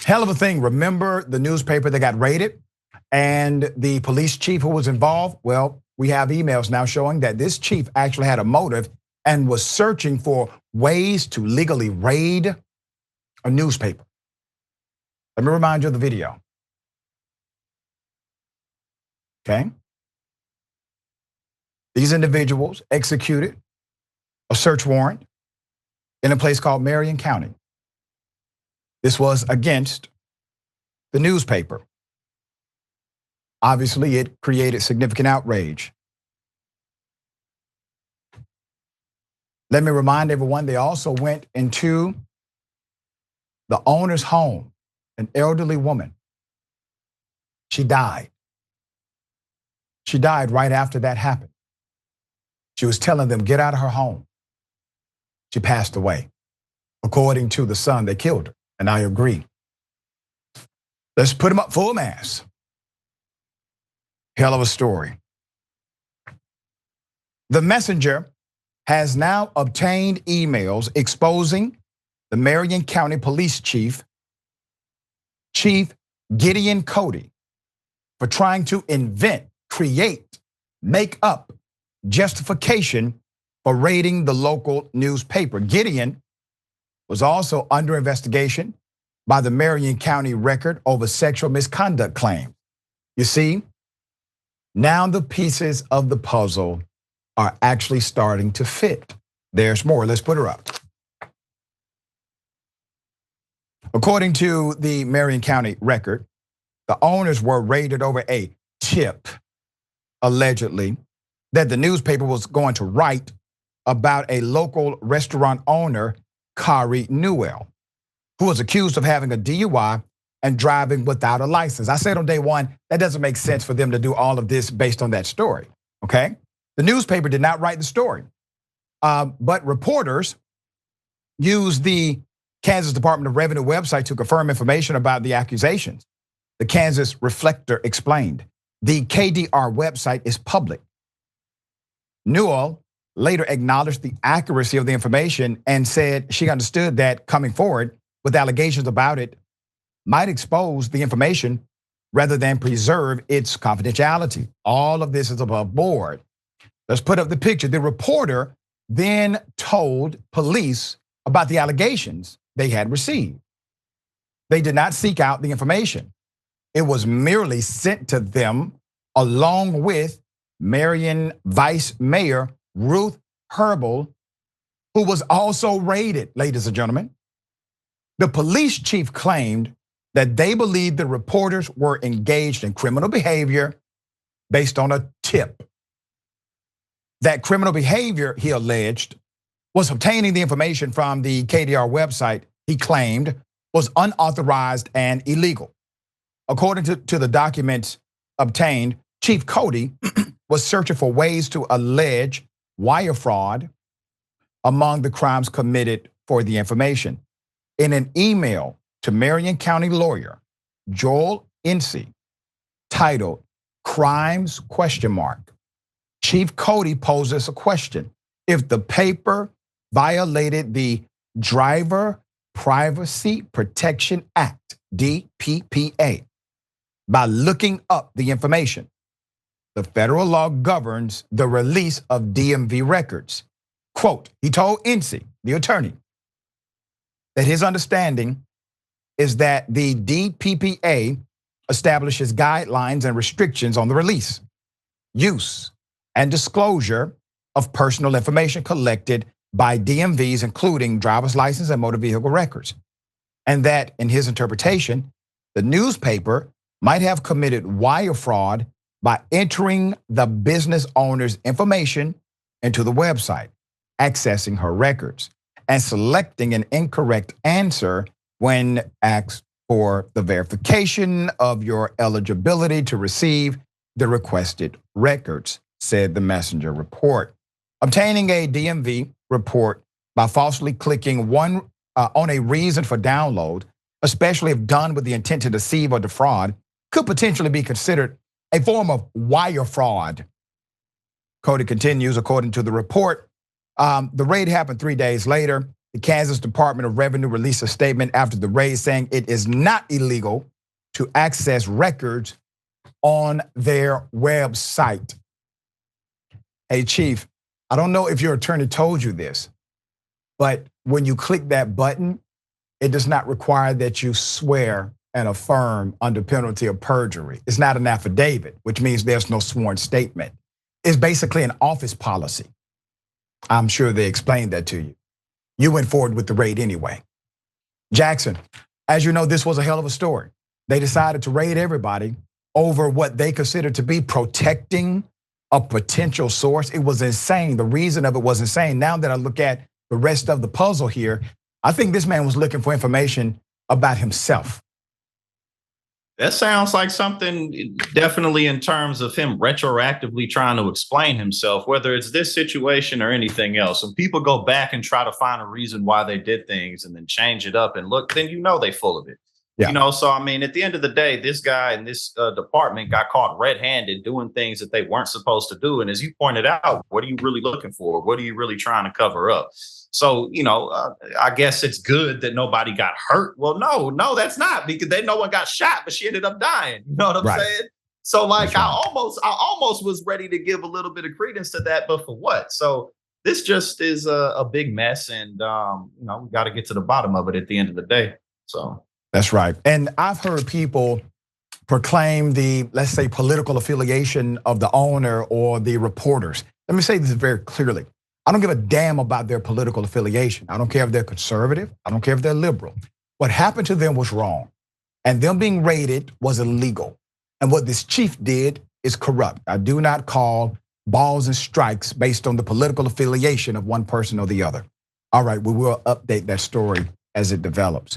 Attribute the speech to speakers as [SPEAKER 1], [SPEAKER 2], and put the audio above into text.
[SPEAKER 1] Hell of a thing. Remember the newspaper that got raided and the police chief who was involved? Well, we have emails now showing that this chief actually had a motive and was searching for ways to legally raid a newspaper. Let me remind you of the video. Okay. These individuals executed a search warrant in a place called Marion County. This was against the newspaper. Obviously, it created significant outrage. Let me remind everyone, they also went into the owner's home, an elderly woman. She died. She died right after that happened. She was telling them, get out of her home. She passed away. According to the son, they killed her, and I agree. Let's put him up full mass. Hell of a story. The Messenger has now obtained emails exposing the Marion County Police Chief Gideon Cody, for trying to invent, create, make up justification for raiding the local newspaper. Gideon was also under investigation by the Marion County Record over sexual misconduct claims. You see, now the pieces of the puzzle are actually starting to fit. There's more. Let's put her up. According to the Marion County Record, the owners were raided over a tip, allegedly, that the newspaper was going to write about a local restaurant owner, Kari Newell, who was accused of having a DUI and driving without a license. I said on day one, that doesn't make sense for them to do all of this based on that story, okay? The newspaper did not write the story, but reporters used the Kansas Department of Revenue website to confirm information about the accusations. The Kansas Reflector explained, the KDR website is public. Newell later acknowledged the accuracy of the information and said she understood that coming forward with allegations about it might expose the information rather than preserve its confidentiality. All of this is above board. Let's put up the picture. The reporter then told police about the allegations they had received. They did not seek out the information. It was merely sent to them along with Marion Vice Mayor Ruth Herbal, who was also raided, ladies and gentlemen. The police chief claimed that they believed the reporters were engaged in criminal behavior based on a tip. That criminal behavior, he alleged, was obtaining the information from the KDR website he claimed was unauthorized and illegal. According to the documents obtained, Chief Cody was searching for ways to allege wire fraud among the crimes committed for the information. In an email to Marion County lawyer Joel Insee titled Crimes ? Chief Cody poses a question. If the paper violated the Driver Privacy Protection Act, DPPA, by looking up the information, the federal law governs the release of DMV records. Quote, he told Insee, the attorney, that his understanding is that the DPPA establishes guidelines and restrictions on the release, use, and disclosure of personal information collected by DMVs, including driver's license and motor vehicle records. And that, in his interpretation, the newspaper might have committed wire fraud by entering the business owner's information into the website, accessing her records, and selecting an incorrect answer when asked for the verification of your eligibility to receive the requested records, said the Messenger report. Obtaining a DMV report by falsely clicking on a reason for download, especially if done with the intent to deceive or defraud, could potentially be considered a form of wire fraud. Cody continues, according to the report, the raid happened 3 days later The Kansas Department of Revenue released a statement after the raid saying it is not illegal to access records on their website. Hey, Chief, I don't know if your attorney told you this, but when you click that button, it does not require that you swear and affirm under penalty of perjury. It's not an affidavit, which means there's no sworn statement. It's basically an office policy. I'm sure they explained that to you. You went forward with the raid anyway. Jackson, as you know, this was a hell of a story. They decided to raid everybody over what they considered to be protecting a potential source. It was insane. The reason of it was insane. Now that I look at the rest of the puzzle here, I think this man was looking for information about himself.
[SPEAKER 2] That sounds like something definitely in terms of him retroactively trying to explain himself, whether it's this situation or anything else. When people go back and try to find a reason why they did things and then change it up and look, then you know they full of it. Yeah. So I mean, at the end of the day, this guy in this department got caught red-handed doing things that they weren't supposed to do. And as you pointed out, what are you really looking for? What are you really trying to cover up? So, I guess it's good that nobody got hurt. Well, no, that's not, because no one got shot, but she ended up dying. You know what I'm saying? So like, right. I almost was ready to give a little bit of credence to that, but for what? So this just is a big mess, and we got to get to the bottom of it at the end of the day. So
[SPEAKER 1] that's right. And I've heard people proclaim the, let's say, political affiliation of the owner or the reporters. Let me say this very clearly. I don't give a damn about their political affiliation. I don't care if they're conservative. I don't care if they're liberal. What happened to them was wrong. And them being raided was illegal. And what this chief did is corrupt. I do not call balls and strikes based on the political affiliation of one person or the other. All right, we will update that story as it develops.